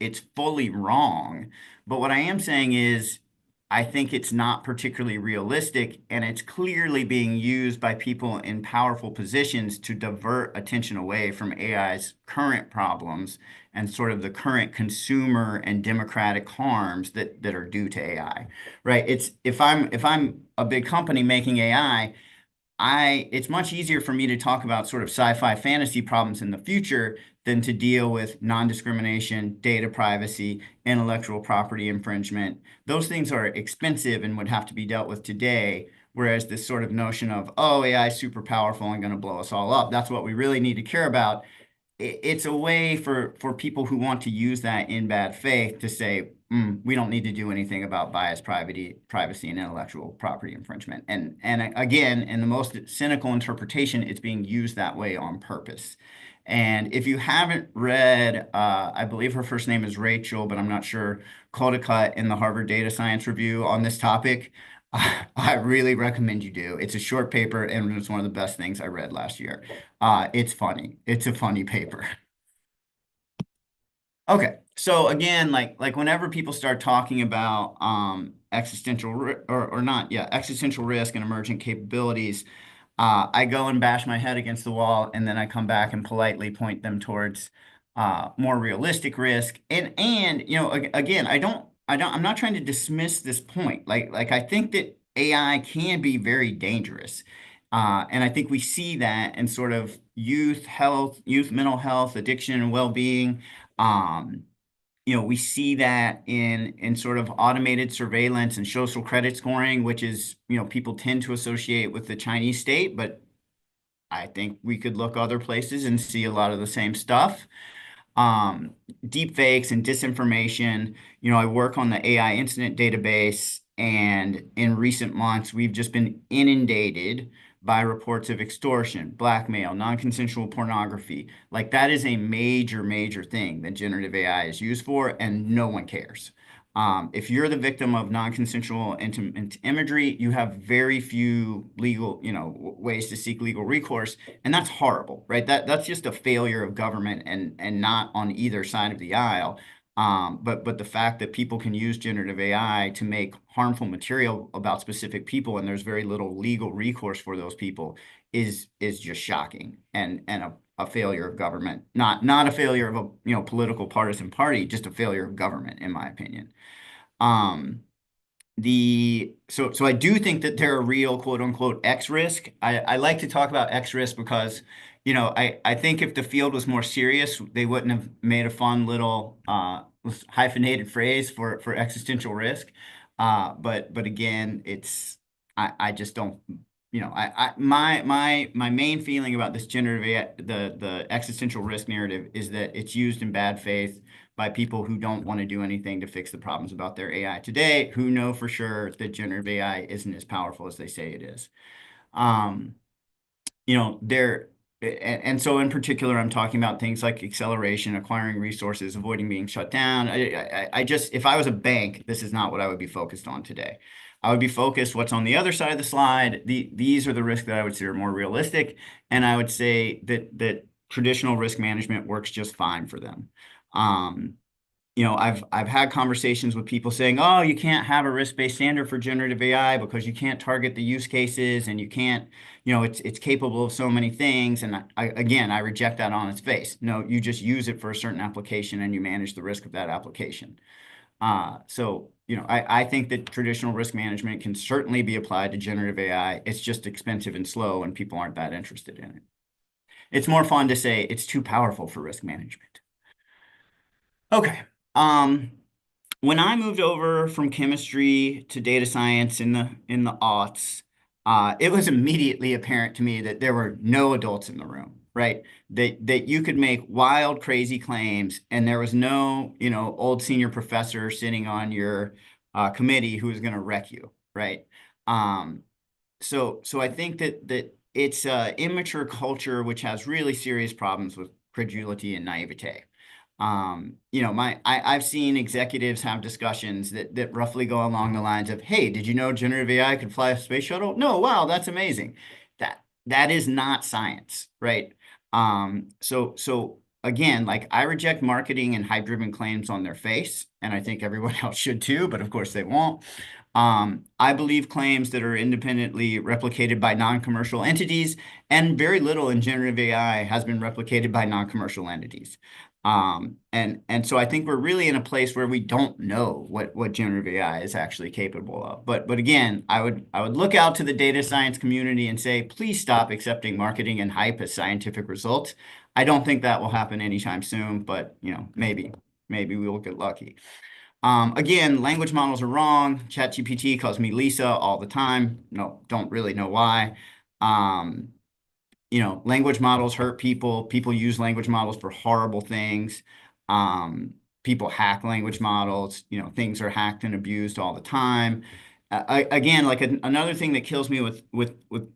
it's fully wrong. But what I am saying is, I think it's not particularly realistic, and it's clearly being used by people in powerful positions to divert attention away from AI's current problems and sort of the current consumer and democratic harms that are due to AI, right? It's if I'm a big company making AI, it's much easier for me to talk about sort of sci-fi fantasy problems in the future than to deal with non-discrimination, data privacy, intellectual property infringement. Those things are expensive and would have to be dealt with today. Whereas this sort of notion of, oh, AI is super powerful and going to blow us all up, that's what we really need to care about. It's a way for people who want to use that in bad faith to say, we don't need to do anything about bias, privacy, and intellectual property infringement. And again, in the most cynical interpretation, it's being used that way on purpose. And if you haven't read, I believe her first name is Rachel, but I'm not sure, Caldecott in the Harvard Data Science Review on this topic, I really recommend you do. It's a short paper, and it's one of the best things I read last year. It's funny. It's a funny paper. Okay, so again, like whenever people start talking about or not, yeah, existential risk and emergent capabilities, I go and bash my head against the wall, and then I come back and politely point them towards more realistic risk. And again, I'm not trying to dismiss this point. Like I think that AI can be very dangerous. And I think we see that in sort of youth health, youth mental health, addiction and well-being. Um, we see that in sort of automated surveillance and social credit scoring, which is, people tend to associate with the Chinese state, but I think we could look other places and see a lot of the same stuff. Deep fakes and disinformation. I work on the AI incident database, and in recent months, we've just been inundated by reports of extortion, blackmail, non-consensual pornography. Like that is a major, major thing that generative AI is used for, and no one cares. If you're the victim of non-consensual imagery, you have very few legal, ways to seek legal recourse, and that's horrible, right? That's just a failure of government, and not on either side of the aisle. But the fact that people can use generative AI to make harmful material about specific people, and there's very little legal recourse for those people, is just shocking, and a failure of government, not a failure of a political partisan party, just a failure of government, in my opinion. Um, so I do think that there are real quote unquote X risk. I like to talk about X risk because, I think if the field was more serious, they wouldn't have made a fun little hyphenated phrase for existential risk. But again, I just don't, my main feeling about this generative AI, the existential risk narrative, is that it's used in bad faith by people who don't want to do anything to fix the problems about their AI today, who know for sure that generative AI isn't as powerful as they say it is. Um, you know, there, and so in particular, I'm talking about things like acceleration, acquiring resources, avoiding being shut down. I just, if I was a bank, this is not what I would be focused on today. I would be focused what's on the other side of the slide. These are the risks that I would say are more realistic, and I would say that traditional risk management works just fine for them. Um, I've had conversations with people saying, "Oh, you can't have a risk-based standard for generative AI because you can't target the use cases, and you can't, it's capable of so many things." And again, I reject that on its face. No, you just use it for a certain application and you manage the risk of that application. I think that traditional risk management can certainly be applied to generative AI. It's just expensive and slow, and people aren't that interested in it. It's more fun to say it's too powerful for risk management. Okay. Um, when I moved over from chemistry to data science in the aughts, it was immediately apparent to me that there were no adults in the room, right? That you could make wild, crazy claims, and there was no, old senior professor sitting on your committee who was going to wreck you, right? Um, so I think that it's immature culture which has really serious problems with credulity and naivete. I've seen executives have discussions that roughly go along the lines of, "Hey, did you know generative AI could fly a space shuttle? No, wow, that's amazing." That is not science, right? So again, like I reject marketing and hype-driven claims on their face, and I think everyone else should too, but of course they won't. I believe claims that are independently replicated by non-commercial entities, and very little in generative AI has been replicated by non-commercial entities. And so I think we're really in a place where we don't know what generative AI is actually capable of. But again, I would look out to the data science community and say, please stop accepting marketing and hype as scientific results. I don't think that will happen anytime soon, but maybe we will get lucky. Again, language models are wrong. ChatGPT calls me Lisa all the time. No, don't really know why. Um, language models hurt people. People use language models for horrible things. People hack language models. Things are hacked and abused all the time. Again, like another thing that kills me with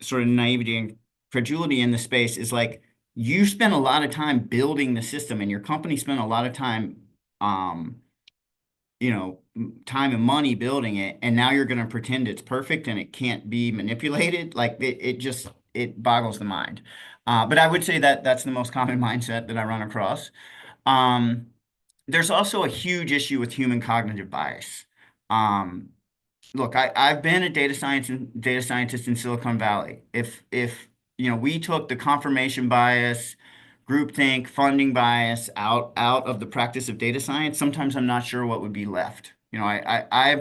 sort of naivety and credulity in the space is like you spend a lot of time building the system, and your company spent a lot of time, time and money building it, and now you're going to pretend it's perfect and it can't be manipulated. Like it boggles the mind. But I would say that that's the most common mindset that I run across. Um, there's also a huge issue with human cognitive bias. Um, Look, I've been a data scientist in Silicon Valley. If we took the confirmation bias, groupthink, funding bias out of the practice of data science, sometimes I'm not sure what would be left. I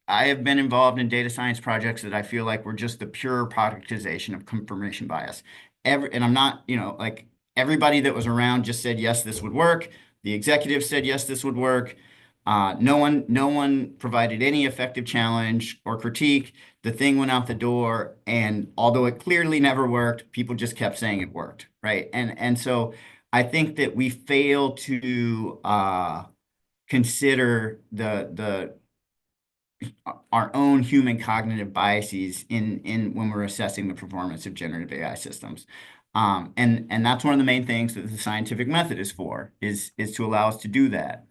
have been involved in data science projects that I feel like were just the pure productization of confirmation bias. And I'm not, like everybody that was around just said yes, this would work. The executives said yes, this would work. No one provided any effective challenge or critique. The thing went out the door, and although it clearly never worked, people just kept saying it worked, right? And so I think that we fail to consider the our own human cognitive biases in when we're assessing the performance of generative AI systems. And that's one of the main things that the scientific method is for, is to allow us to do that.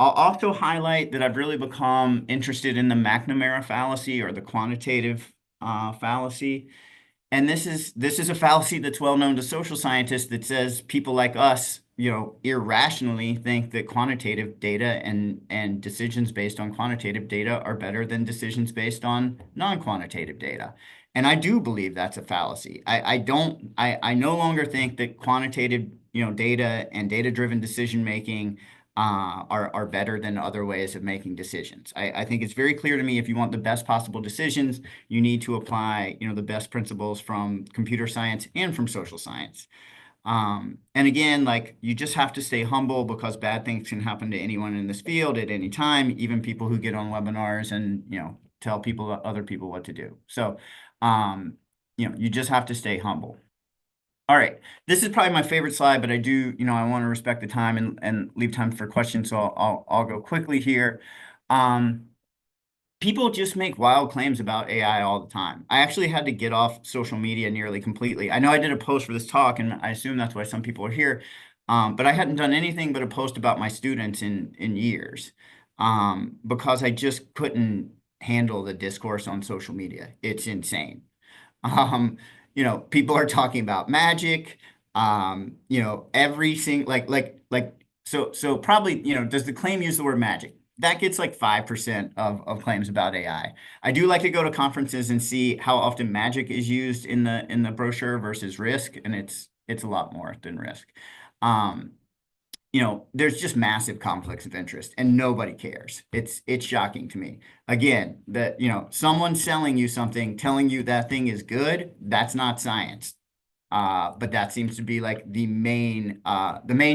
I'll also highlight that I've really become interested in the McNamara fallacy, or the quantitative fallacy. And this is a fallacy that's well known to social scientists, that says people like us, irrationally think that quantitative data and decisions based on quantitative data are better than decisions based on non-quantitative data. And I do believe that's a fallacy. I no longer think that quantitative, data and data-driven decision making are better than other ways of making decisions. I think it's very clear to me, if you want the best possible decisions, you need to apply, the best principles from computer science and from social science. And again, like you just have to stay humble, because bad things can happen to anyone in this field at any time, even people who get on webinars and, tell other people what to do. So, you just have to stay humble. All right. This is probably my favorite slide, but I do, I want to respect the time and leave time for questions. So I'll go quickly here. People just make wild claims about AI all the time. I actually had to get off social media nearly completely. I know I did a post for this talk, and I assume that's why some people are here. But I hadn't done anything but a post about my students in years, because I just couldn't handle the discourse on social media. It's insane. Um, People are talking about magic. Every single so probably, does the claim use the word magic? That gets like 5% of claims about AI. I do like to go to conferences and see how often magic is used in the brochure versus risk, and it's a lot more than risk. Um, there's just massive conflicts of interest, and nobody cares. It's shocking to me. Again, that, someone selling you something, telling you that thing is good, that's not science. But that seems to be like the main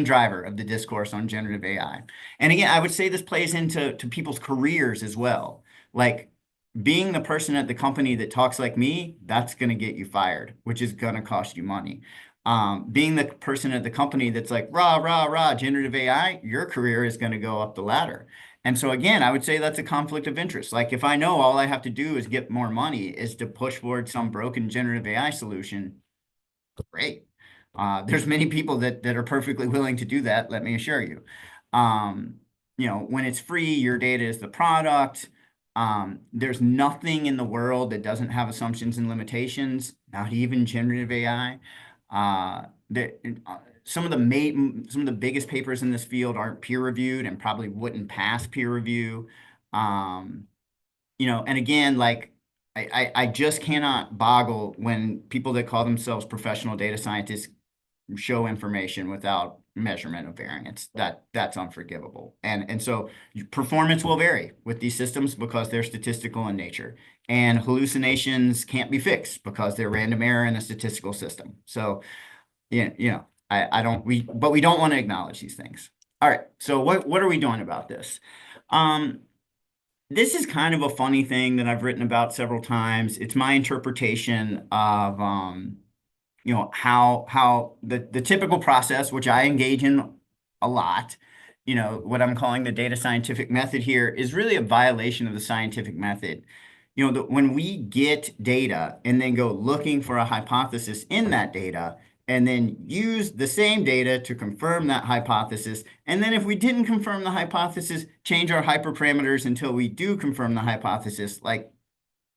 driver of the discourse on generative AI. And again, I would say this plays into people's careers as well. Like being the person at the company that talks like me, that's going to get you fired, which is going to cost you money. Being the person at the company that's like, rah, rah, rah, generative AI, your career is going to go up the ladder. And so again, I would say that's a conflict of interest. Like if I know all I have to do is get more money, is to push forward some broken generative AI solution, great. There's many people that are perfectly willing to do that, let me assure you. When it's free, your data is the product. There's nothing in the world that doesn't have assumptions and limitations, not even generative AI. some of the biggest papers in this field aren't peer reviewed and probably wouldn't pass peer review. Um, and again, like I just cannot boggle when people that call themselves professional data scientists show information without measurement of variance. That's unforgivable. And so performance will vary with these systems because they're statistical in nature. And hallucinations can't be fixed because they're random error in a statistical system. So, but we don't want to acknowledge these things. All right. So what are we doing about this? This is kind of a funny thing that I've written about several times. It's my interpretation of how the typical process, which I engage in a lot, what I'm calling the data scientific method here is really a violation of the scientific method. When we get data and then go looking for a hypothesis in that data, and then use the same data to confirm that hypothesis. And then if we didn't confirm the hypothesis, change our hyperparameters until we do confirm the hypothesis, like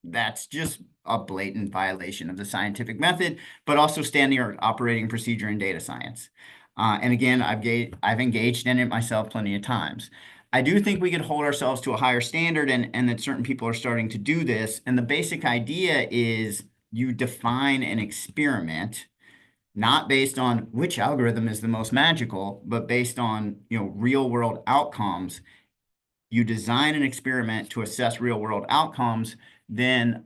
that's just a blatant violation of the scientific method, but also standard operating procedure in data science. And again, I've engaged in it myself plenty of times. I do think we could hold ourselves to a higher standard and that certain people are starting to do this. And the basic idea is you define an experiment, not based on which algorithm is the most magical, but based on, real world outcomes. You design an experiment to assess real world outcomes, then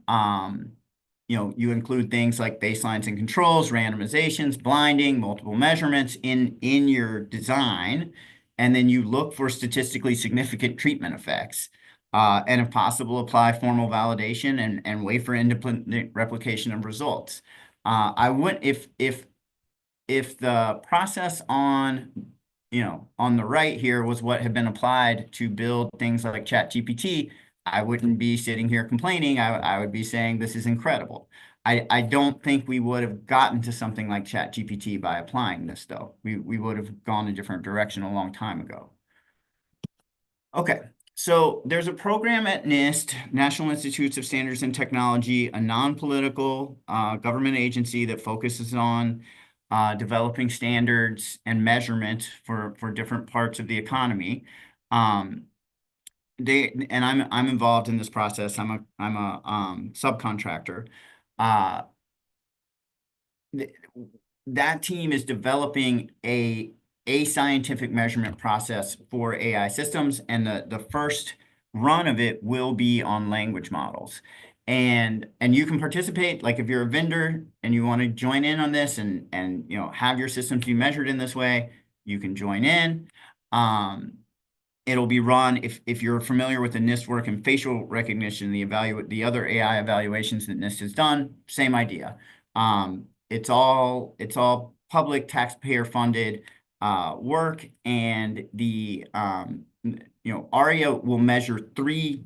you include things like baselines and controls, randomizations, blinding, multiple measurements in your design, and then you look for statistically significant treatment effects. And if possible, apply formal validation and wait for independent replication of results. I would if the process on the right here was what had been applied to build things like ChatGPT, I wouldn't be sitting here complaining. I would be saying this is incredible. I don't think we would have gotten to something like ChatGPT by applying this, though. We would have gone a different direction a long time ago. Okay, so there's a program at NIST, National Institutes of Standards and Technology, a non-political government agency that focuses on developing standards and measurement for different parts of the economy. I'm involved in this process. I'm a subcontractor. That team is developing a scientific measurement process for AI systems, and the first run of it will be on language models. And you can participate, like if you're a vendor and you want to join in on this and have your systems be measured in this way, you can join in. It'll be run, if you're familiar with the NIST work in facial recognition, the other AI evaluations that NIST has done, same idea. It's all public taxpayer funded work, and the ARIA will measure three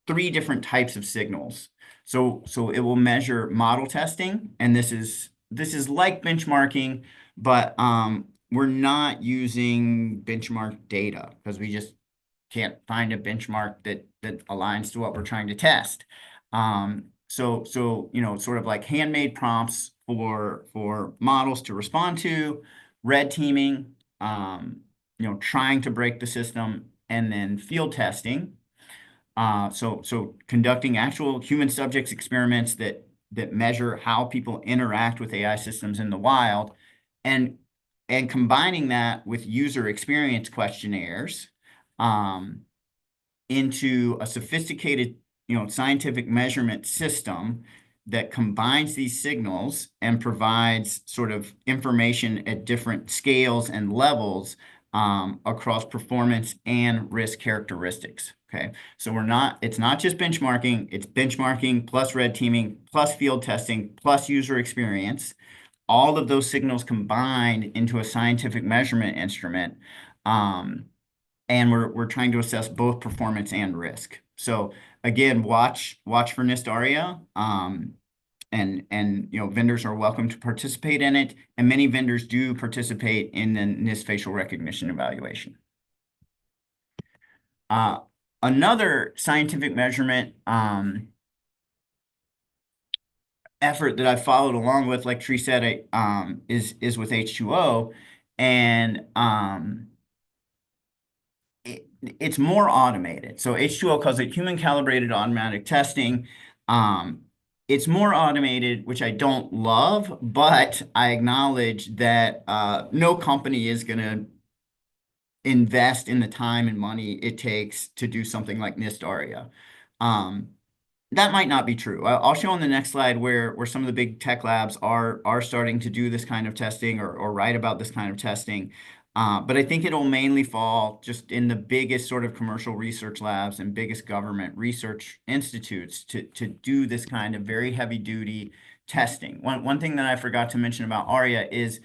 different types of signals. So it will measure model testing, and this is like benchmarking, but we're not using benchmark data because we just can't find a benchmark that aligns to what we're trying to test. So sort of like handmade prompts for models to respond to, red teaming, trying to break the system, and then field testing. So conducting actual human subjects experiments that measure how people interact with AI systems in the wild, and combining that with user experience questionnaires into a sophisticated, scientific measurement system that combines these signals and provides sort of information at different scales and levels across performance and risk characteristics. Okay, so it's not just benchmarking, it's benchmarking plus red teaming plus field testing plus user experience. All of those signals combined into a scientific measurement instrument. And we're trying to assess both performance and risk. So again, watch for NIST ARIA. And vendors are welcome to participate in it, and many vendors do participate in the NIST facial recognition evaluation. Another scientific measurement, and effort that I followed along with, like Tree said, is with H2O, and it's more automated. So H2O calls it human calibrated automatic testing. Um, it's more automated, which I don't love, but I acknowledge that no company is going to invest in the time and money it takes to do something like NIST ARIA. Um, that might not be true. I'll show on the next slide where some of the big tech labs are starting to do this kind of testing or write about this kind of testing. But I think it'll mainly fall just in the biggest sort of commercial research labs and biggest government research institutes to do this kind of very heavy duty testing. One thing that I forgot to mention about ARIA is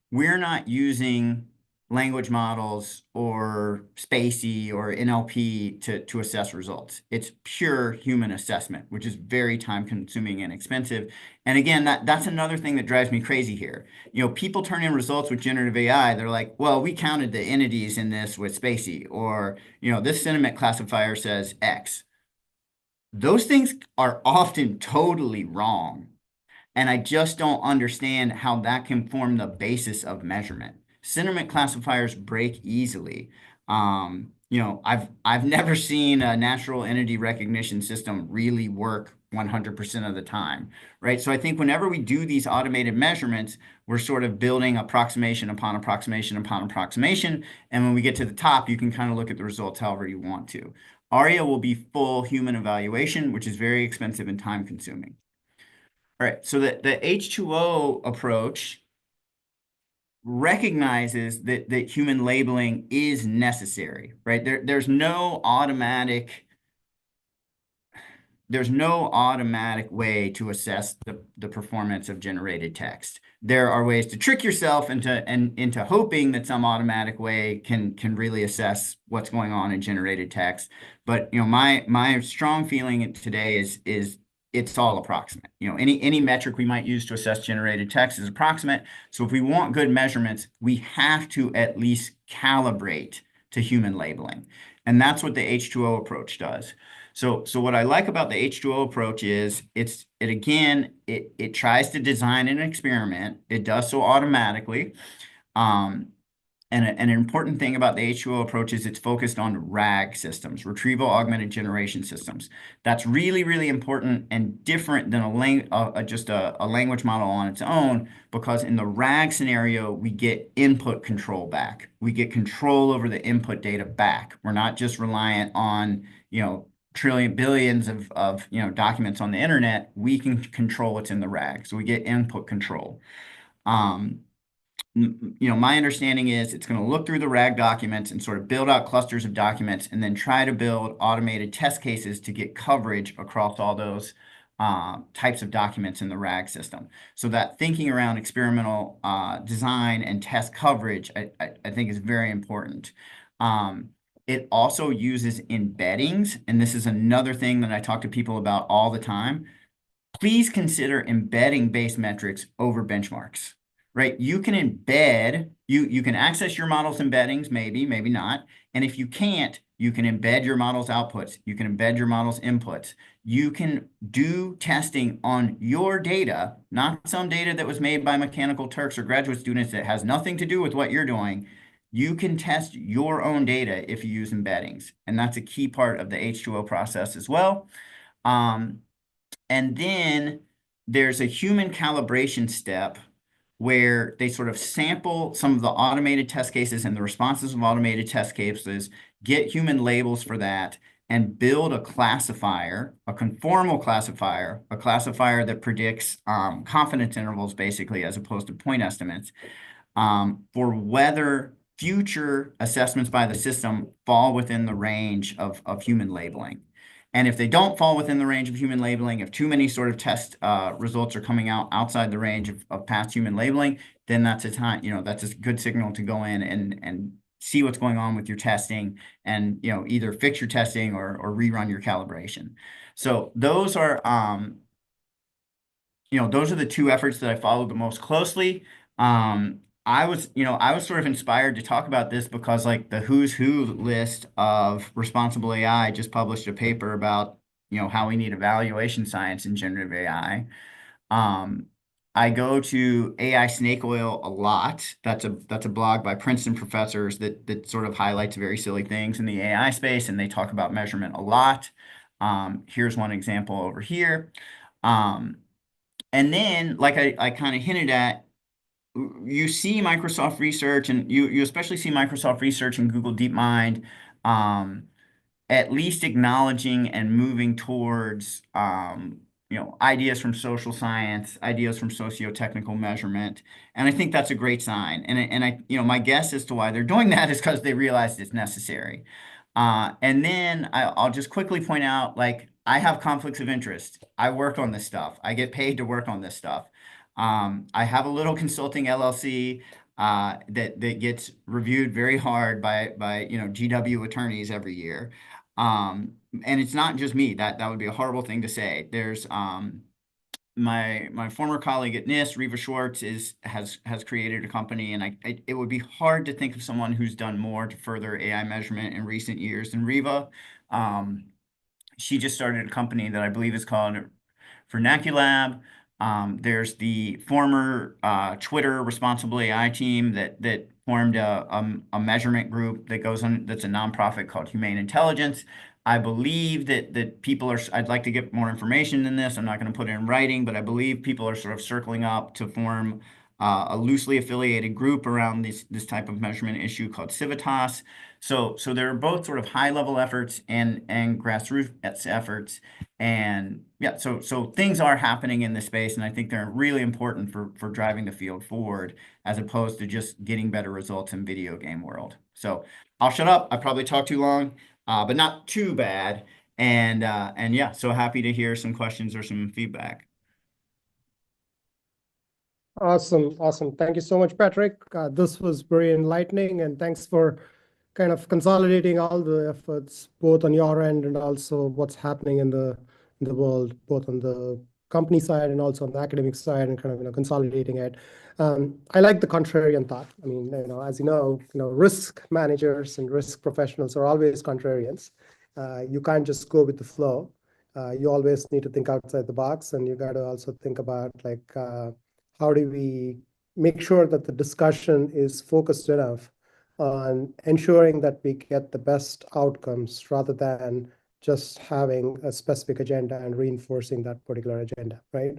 we're not using language models or SPACY or NLP to assess results. It's pure human assessment, which is very time consuming and expensive. And again, that's another thing that drives me crazy here. You know, people turn in results with generative AI. They're like, well, we counted the entities in this with SPACY, or, you know, this sentiment classifier says X. Those things are often totally wrong. And I just don't understand how that can form the basis of measurement. Sentiment classifiers break easily. You know, I've never seen a natural entity recognition system really work 100% of the time, right? So I think whenever we do these automated measurements, we're sort of building approximation upon approximation upon approximation. And when we get to the top, you can kind of look at the results however you want to. ARIA will be full human evaluation, which is very expensive and time consuming. All right, so the H2O approach recognizes that human labeling is necessary, right? There's no automatic way to assess the performance of generated text. There are ways to trick yourself into hoping that some automatic way can really assess what's going on in generated text. But you know, my strong feeling today is it's all approximate. You know, any metric we might use to assess generated text is approximate. So if we want good measurements, we have to at least calibrate to human labeling. And that's what the H2O approach does. So what I like about the H2O approach is it tries to design an experiment. It does so automatically. And an important thing about the H2O approach is it's focused on RAG systems, retrieval augmented generation systems. That's really, really important and different than just a language model on its own, because in the RAG scenario, we get input control back. We get control over the input data back. We're not just reliant on, you know, billions of documents on the internet. We can control what's in the RAG. So we get input control. You know, my understanding is it's going to look through the RAG documents and sort of build out clusters of documents and then try to build automated test cases to get coverage across all those types of documents in the RAG system. So that thinking around experimental design and test coverage, I think is very important. It also uses embeddings, and this is another thing that I talk to people about all the time. Please consider embedding-based metrics over benchmarks, right? You can embed, you can access your model's embeddings, maybe not. And if you can't, you can embed your model's outputs. You can embed your model's inputs. You can do testing on your data, not some data that was made by Mechanical Turks or graduate students that has nothing to do with what you're doing. You can test your own data if you use embeddings. And that's a key part of the H2O process as well. And then there's a human calibration step where they sort of sample some of the automated test cases and the responses of automated test cases, get human labels for that, and build a classifier, a conformal classifier, a classifier that predicts confidence intervals, basically, as opposed to point estimates, for whether future assessments by the system fall within the range of human labeling. And if they don't fall within the range of human labeling, if too many sort of test results are coming out outside the range of past human labeling, then that's a time, you know, that's a good signal to go in and see what's going on with your testing and, you know, either fix your testing or rerun your calibration. So those are, you know, those are the two efforts that I followed the most closely. I was sort of inspired to talk about this because like the who's who list of responsible AI just published a paper about, you know, how we need evaluation science in generative AI. Um, I go to AI Snake Oil a lot. That's a blog by Princeton professors that sort of highlights very silly things in the AI space, and they talk about measurement a lot. Here's one example over here. Um, and then, like I kind of hinted at, you see Microsoft Research, and you especially see Microsoft Research and Google DeepMind. Um, at least acknowledging and moving towards ideas from social science, ideas from socio-technical measurement. And I think that's a great sign. And my guess as to why they're doing that is because they realized it's necessary. And then I'll just quickly point out, like, I have conflicts of interest. I work on this stuff. I get paid to work on this stuff. I have a little consulting LLC that gets reviewed very hard by GW attorneys every year. And it's not just me. That would be a horrible thing to say. There's my former colleague at NIST, Riva Schwartz, has created a company, and it would be hard to think of someone who's done more to further AI measurement in recent years than Riva. Um, she just started a company that I believe is called Vernaculab. There's the former Twitter Responsible AI team that formed a measurement group that goes on, that's a nonprofit called Humane Intelligence. I believe that people are, I'd like to get more information than this. I'm not going to put it in writing, but I believe people are sort of circling up to form a loosely affiliated group around this type of measurement issue called Civitas. So there are both sort of high level efforts and grassroots efforts. And yeah, so things are happening in this space, and I think they're really important for driving the field forward as opposed to just getting better results in video game world. So I'll shut up. I probably talked too long, but not too bad. And yeah, so happy to hear some questions or some feedback. Awesome. Awesome. Thank you so much, Patrick. This was very enlightening, and thanks for kind of consolidating all the efforts, both on your end and also what's happening in the world, both on the company side and also on the academic side, and kind of consolidating it. I like the contrarian thought. I mean, as risk managers and risk professionals are always contrarians. You can't just go with the flow. You always need to think outside the box, and you got to also think about like how do we make sure that the discussion is focused enough on ensuring that we get the best outcomes rather than just having a specific agenda and reinforcing that particular agenda, right?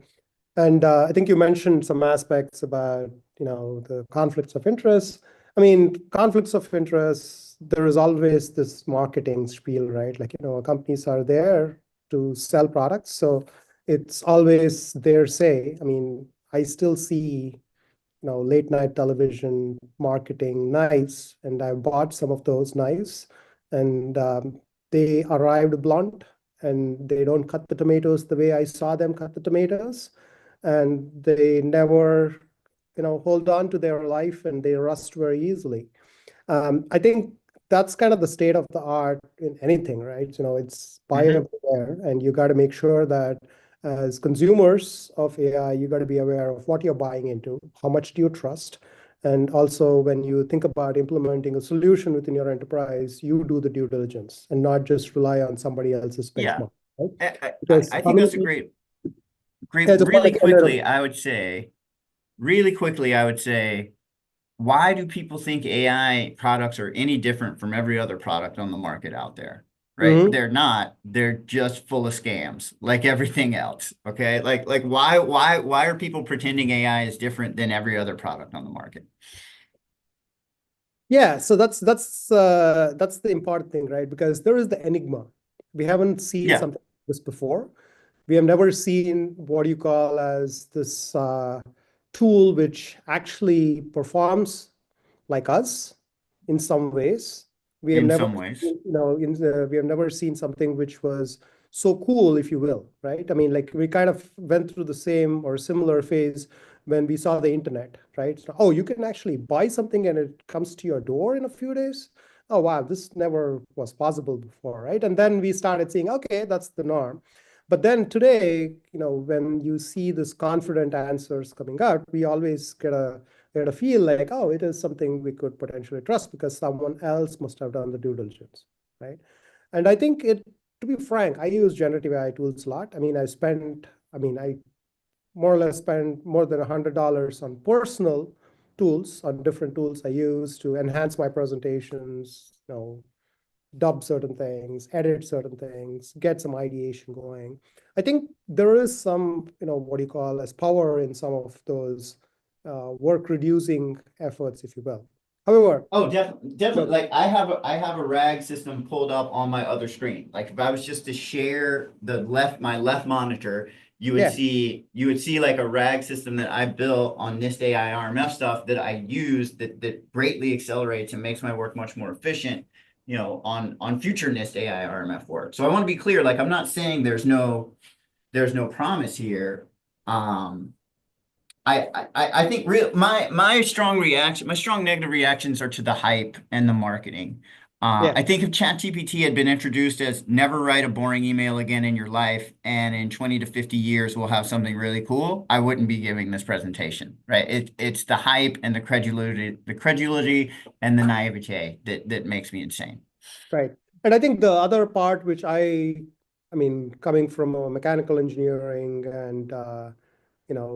And I think you mentioned some aspects about, the conflicts of interest. I mean, conflicts of interest, there is always this marketing spiel, right? Like, companies are there to sell products. So it's always their say. I mean, I still see, late night television marketing knives, and I bought some of those knives, and they arrived blunt, and they don't cut the tomatoes the way I saw them cut the tomatoes, and they never, hold on to their life, and they rust very easily. I think that's kind of the state of the art in anything, right? It's buyer everywhere, and you got to make sure that as consumers of AI, you got to be aware of what you're buying into, how much do you trust, and also when you think about implementing a solution within your enterprise, you do the due diligence and not just rely on somebody else's Yeah, benchmark, right? I Because I how think many that's a people? great, Yeah, just want really to end quickly, I would say, why do people think AI products are any different from every other product on the market out there? Right? it. They're not. They're just full of scams, like everything else. Okay? Like why are people pretending AI is different than every other product on the market? Yeah, so that's the important thing, right? Because there is the enigma. We haven't seen Yeah, something like this before. We have never seen what you call as this tool which actually performs like us in some ways. We have in never, some ways. we have never seen something which was so cool, if you will, right? I mean, like we kind of went through the same or similar phase when we saw the internet, right? So, oh, you can actually buy something and it comes to your door in a few days. Oh, wow, this never was possible before, right? And then we started seeing, okay, that's the norm. But then today, when you see this confident answers coming out, we always get a feel like, oh, it is something we could potentially trust because someone else must have done the due diligence, right? And I think to be frank, I use generative AI tools a lot. I mean, I more or less spend more than $100 on personal tools, on different tools I use to enhance my presentations, dub certain things, edit certain things, get some ideation going. I think there is some, what do you call as power in some of those work reducing efforts, if you will. However, Oh, definitely, definitely. Like I have a RAG system pulled up on my other screen. Like if I was just to share my left monitor, yeah, you would see like a RAG system that I built on NIST AI RMF stuff that I use that greatly accelerates and makes my work much more efficient, on future NIST AI RMF work. So I want to be clear, like I'm not saying there's no promise here. Um, I think my strong negative reactions are to the hype and the marketing. yeah. I think if ChatGPT had been introduced as never write a boring email again in your life, and in 20 to 50 years we'll have something really cool, I wouldn't be giving this presentation, right? It's the hype and the credulity and the naivete that makes me insane. Right. And I think the other part, which I mean, coming from a mechanical engineering and,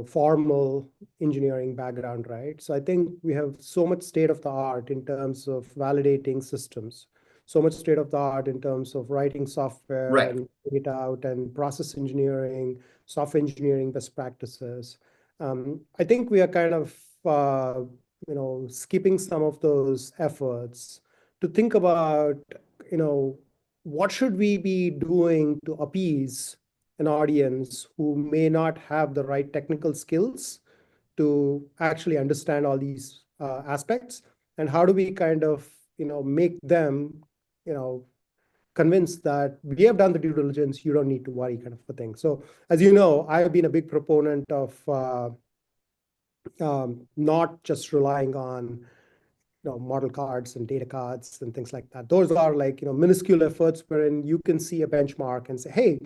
formal engineering background, right? So I think we have so much state of the art in terms of validating systems, so much state of the art in terms of writing software Right. and putting it out and process engineering, software engineering best practices. I think we are kind of, skipping some of those efforts to think about, you know, what should we be doing to appease an audience who may not have the right technical skills to actually understand all these aspects, and how do we kind of, make them, you know, convinced that we have done the due diligence, you don't need to worry, kind of a thing. So, as you know, I have been a big proponent of not just relying on model cards and data cards and things like that. Those are like, minuscule efforts wherein you can see a benchmark and say, hey,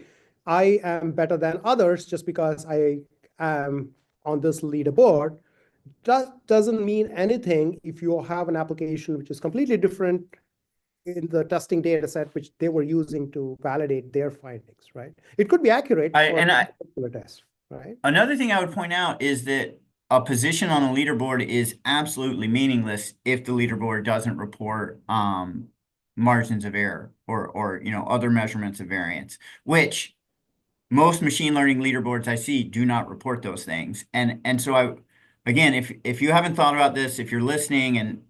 I am better than others just because I am on this leaderboard. That doesn't mean anything if you have an application which is completely different in the testing data set which they were using to validate their findings, right? It could be accurate I for and a I particular test, right? Another thing I would point out is that a position on a leaderboard is absolutely meaningless if the leaderboard doesn't report margins of error or other measurements of variance, which most machine learning leaderboards I see do not report those things. And so again, if you haven't thought about this, if you're listening and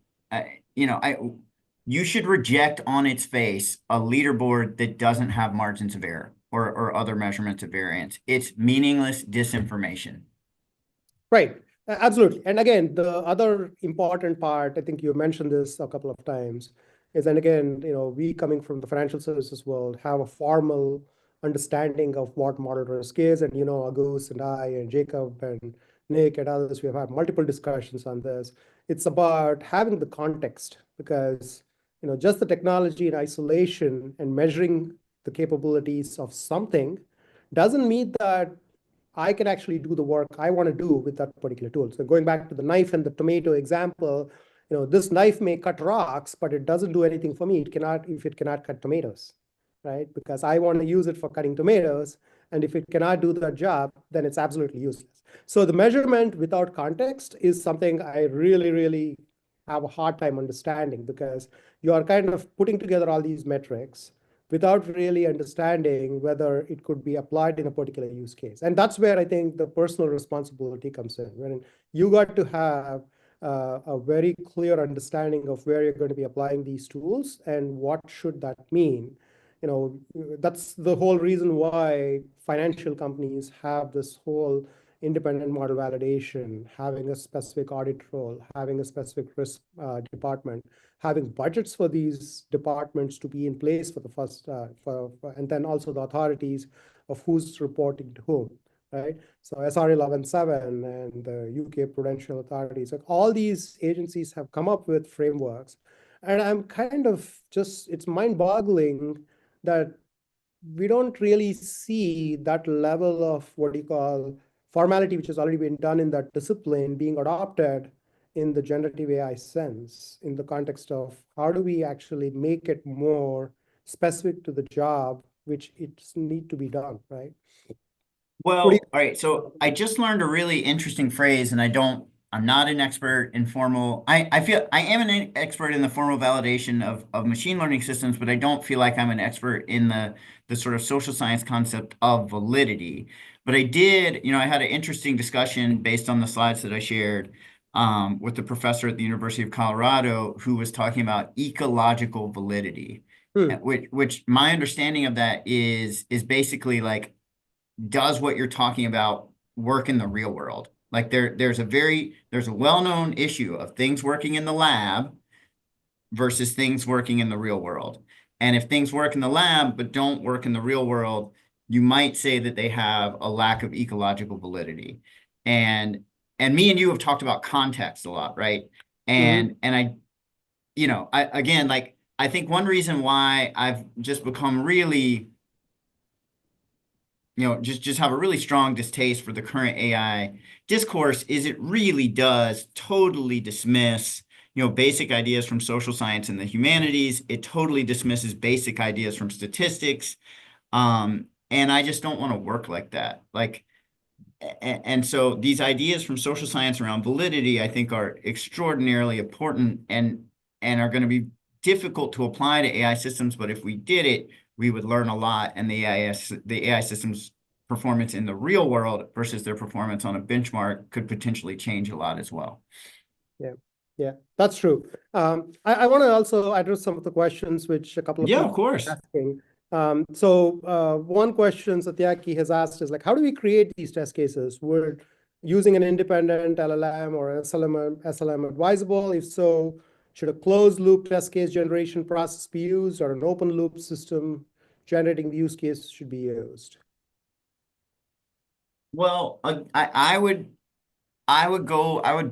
you should reject on its face a leaderboard that doesn't have margins of error or other measurements of variance. It's meaningless disinformation. Right. Absolutely. And again, the other important part, I think you mentioned this a couple of times, is, and again, we coming from the financial services world have a formal understanding of what model risk is. And, Agus and I and Jacob and Nick and others, we have had multiple discussions on this. It's about having the context because, just the technology in isolation and measuring the capabilities of something doesn't mean that I can actually do the work I want to do with that particular tool. So going back to the knife and the tomato example, this knife may cut rocks, but it doesn't do anything for me. It cannot, if it cannot cut tomatoes, right? Because I want to use it for cutting tomatoes. And if it cannot do that job, then it's absolutely useless. So the measurement without context is something I really, really have a hard time understanding because you are kind of putting together all these metrics without really understanding whether it could be applied in a particular use case. And that's where I think the personal responsibility comes in, when you got to have a very clear understanding of where you're going to be applying these tools and what should that mean. That's the whole reason why financial companies have this whole independent model validation, having a specific audit role, having a specific risk department, having budgets for these departments to be in place for the first, and then also the authorities of who's reporting to whom, right? So SRA 11.7 and the UK Prudential Authorities, like all these agencies have come up with frameworks. And I'm kind of just, it's mind-boggling that we don't really see that level of what you call formality, which has already been done in that discipline, being adopted in the generative AI sense, in the context of how do we actually make it more specific to the job which it's need to be done, right? What do you? Well, all right. So I just learned a really interesting phrase, and I'm not an expert in formal, I feel I am an expert in the formal validation of machine learning systems, but I don't feel like I'm an expert in the sort of social science concept of validity. But I did, I had an interesting discussion based on the slides that I shared with the professor at the University of Colorado who was talking about ecological validity. Hmm. Which my understanding of that is basically like does what you're talking about work in the real world? Like there's a well-known issue of things working in the lab versus things working in the real world. And if things work in the lab but don't work in the real world, you might say that they have a lack of ecological validity. And and me and you have talked about context a lot, right? Mm-hmm. And I again like I think one reason why I've just become really just have a really strong distaste for the current AI discourse is it really does totally dismiss, basic ideas from social science and the humanities. It totally dismisses basic ideas from statistics. And I just don't want to work like that. Like, and so these ideas from social science around validity, I think, are extraordinarily important and are going to be difficult to apply to AI systems. But if we did it, we would learn a lot, and the AI systems performance in the real world versus their performance on a benchmark could potentially change a lot as well. Yeah, yeah, that's true. I want to also address some of the questions which a couple of Yeah, of people are course. asking. One question Satyaki has asked is like, how do we create these test cases? We're using an independent LLM or SLM advisable? If so, should a closed loop test case generation process be used or an open loop system generating the use case should be used? Well, I would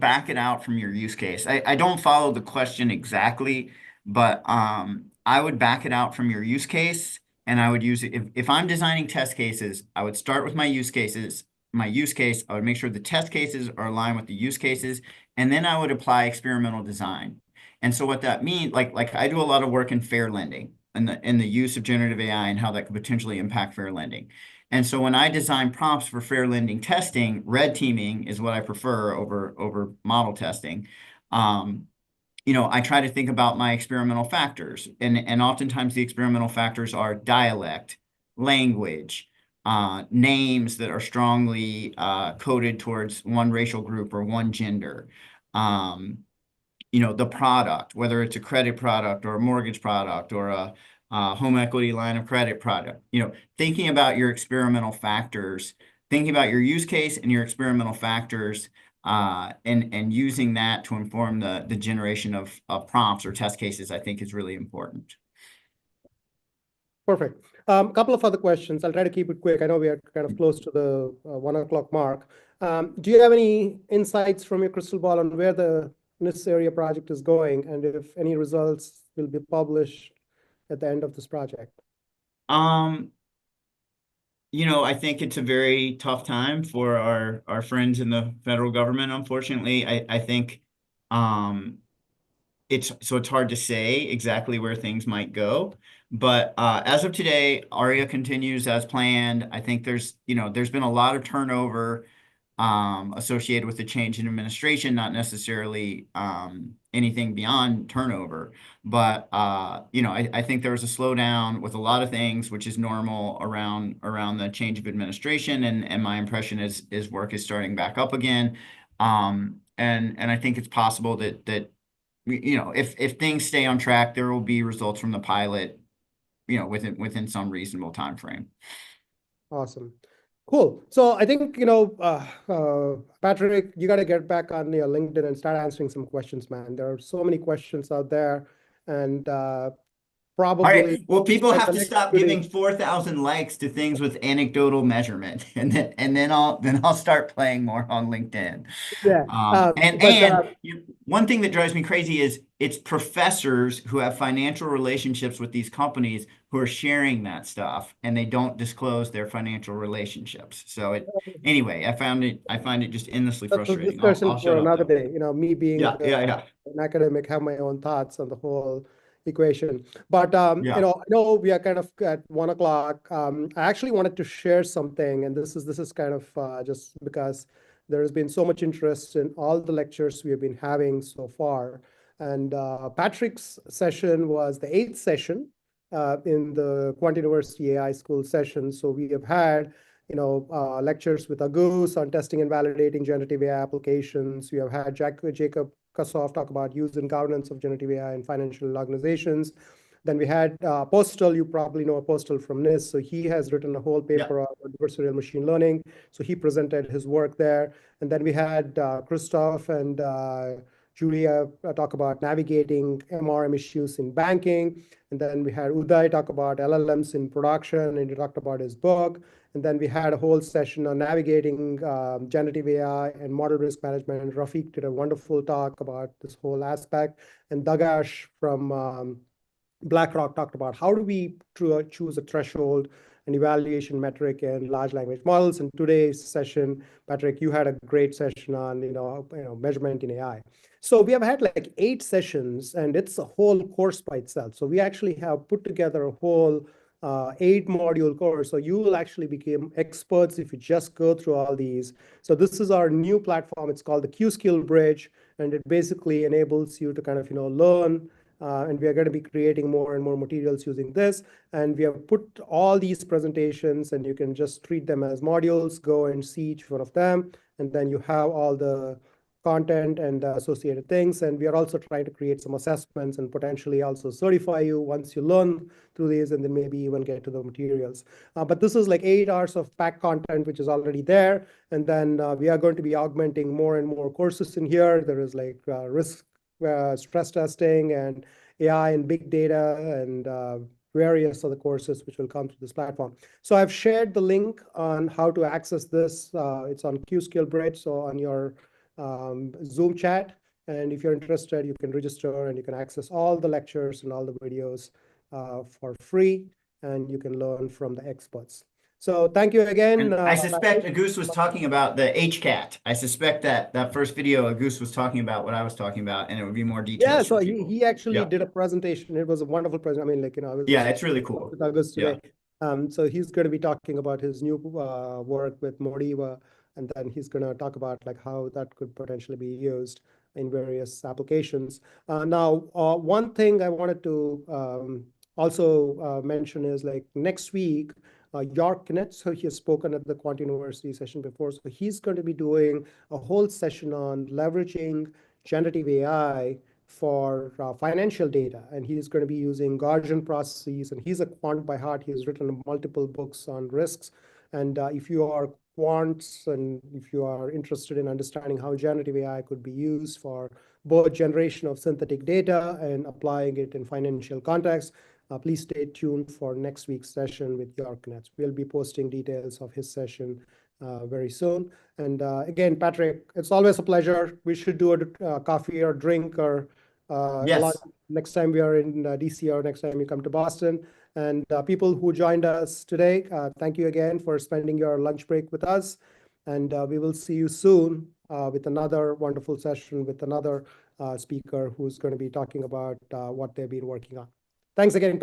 back it out from your use case. I don't follow the question exactly, but I would back it out from your use case and I would use it if I'm designing test cases, I would start with my use case, I would make sure the test cases are aligned with the use cases, and then I would apply experimental design. And so what that means, like I do a lot of work in fair lending and the use of generative AI and how that could potentially impact fair lending. And so when I design prompts for fair lending testing, red teaming is what I prefer over model testing. Um, I try to think about my experimental factors, and oftentimes the experimental factors are dialect, language, names that are strongly coded towards one racial group or one gender. Um, the product, whether it's a credit product or a mortgage product or a home equity line of credit product, thinking about your experimental factors, thinking about your use case and your experimental factors, and using that to inform the generation of prompts or test cases, I think is really important. Perfect. A couple of other questions. I'll try to keep it quick. I know we are kind of close to the 1 o'clock mark. Do you have any insights from your crystal ball on where the NIST area project is going and if any results will be published at the end of this project? Um, I think it's a very tough time for our friends in the federal government, unfortunately. I think um it's hard to say exactly where things might go. But as of today, ARIA continues as planned. I think there's been a lot of turnover associated with the change in administration, not necessarily anything beyond turnover. But I think there was a slowdown with a lot of things, which is normal around the change of administration. And my impression is work is starting back up again. And I think it's possible that if things stay on track, there will be results from the pilot, within some reasonable time frame. Awesome. Cool. So I think, Patrick, you got to get back on your LinkedIn and start answering some questions, man. There are so many questions out there and All probably right. Well, people spend have the to next stop 2 days. giving 4,000 likes to things with anecdotal measurement, and then I'll start playing more on LinkedIn. Yeah. And But one thing that drives me crazy is it's professors who have financial relationships with these companies who are sharing that stuff, and they don't disclose their financial relationships. So anyway, I find it just endlessly that's a frustrating. I'll discussion shut for up another though. day. Me being Yeah, yeah, yeah. an academic, have my own thoughts on the whole equation. But Yeah. I know we are kind of at 1 o'clock. I actually wanted to share something, and this is kind of just because there has been so much interest in all the lectures we have been having so far. And Patrick's session was the 8th session in the Quant University AI School session. So we have had lectures with Agus on testing and validating generative AI applications. We have had Jacob Kassoff talk about use and governance of generative AI in financial organizations. Then we had Apostol. You probably know Apostol from NIST. So he has written a whole Yeah. paper on adversarial machine learning. So he presented his work there. And then we had Christoph and Julia talk about navigating MRM issues in banking. And then we had Uday talk about LLMs in production, and he talked about his book. And then we had a whole session on navigating generative AI and model risk management. And Rafiq did a wonderful talk about this whole aspect. And Dagash from BlackRock talked about how do we choose a threshold and evaluation metric in large language models. In today's session, Patrick, you had a great session on measurement in AI. So we have had like 8 sessions, and it's a whole course by itself. So we actually have put together a whole 8-module course. So you will actually become experts if you just go through all these. So this is our new platform. It's called the Q Skill Bridge, and it basically enables you to kind of learn. And we are going to be creating more and more materials using this. And we have put all these presentations, and you can just treat them as modules, go and see each one of them. And then you have all the content and associated things. And we are also trying to create some assessments and potentially also certify you once you learn through these, and then maybe even get to the materials. But this is like 8 hours of packed content, which is already there. And then we are going to be augmenting more and more courses in here. There is like risk stress testing and AI and big data and various other courses which will come to this platform. So I've shared the link on how to access this. It's on Q Skill Bridge, so on your Zoom chat. And if you're interested, you can register and you can access all the lectures and all the videos for free, and you can learn from the experts. So thank you again. And I suspect Agus was talking about the HCAT. I suspect that that first video, Agus was talking about what I was talking about, and it would be more Yeah, details for so people. he actually Yeah. did a presentation. It was a wonderful presentation. I mean, I Yeah, was it's really with cool. August Yeah. today. So he's going to be talking about his new work with Modiva, and then he's going to talk about like how that could potentially be used in various applications. Now, one thing I wanted to also mention is like next week, York Kennett, so he has spoken at the Quant University session before. So he's going to be doing a whole session on leveraging generative AI for financial data. And he's going to be using Gaussian processes. And he's a quant by heart. He's written multiple books on risks. And if you are quants and if you are interested in understanding how generative AI could be used for both generation of synthetic data and applying it in financial context, please stay tuned for next week's session with York Nets. We'll be posting details of his session very soon. And again, Patrick, it's always a pleasure. We should do a coffee or drink or a lunch Yes. next time we are in DC or next time you come to Boston. And people who joined us today, thank you again for spending your lunch break with us. And we will see you soon with another wonderful session with another speaker who's going to be talking about what they've been working on. Thanks again.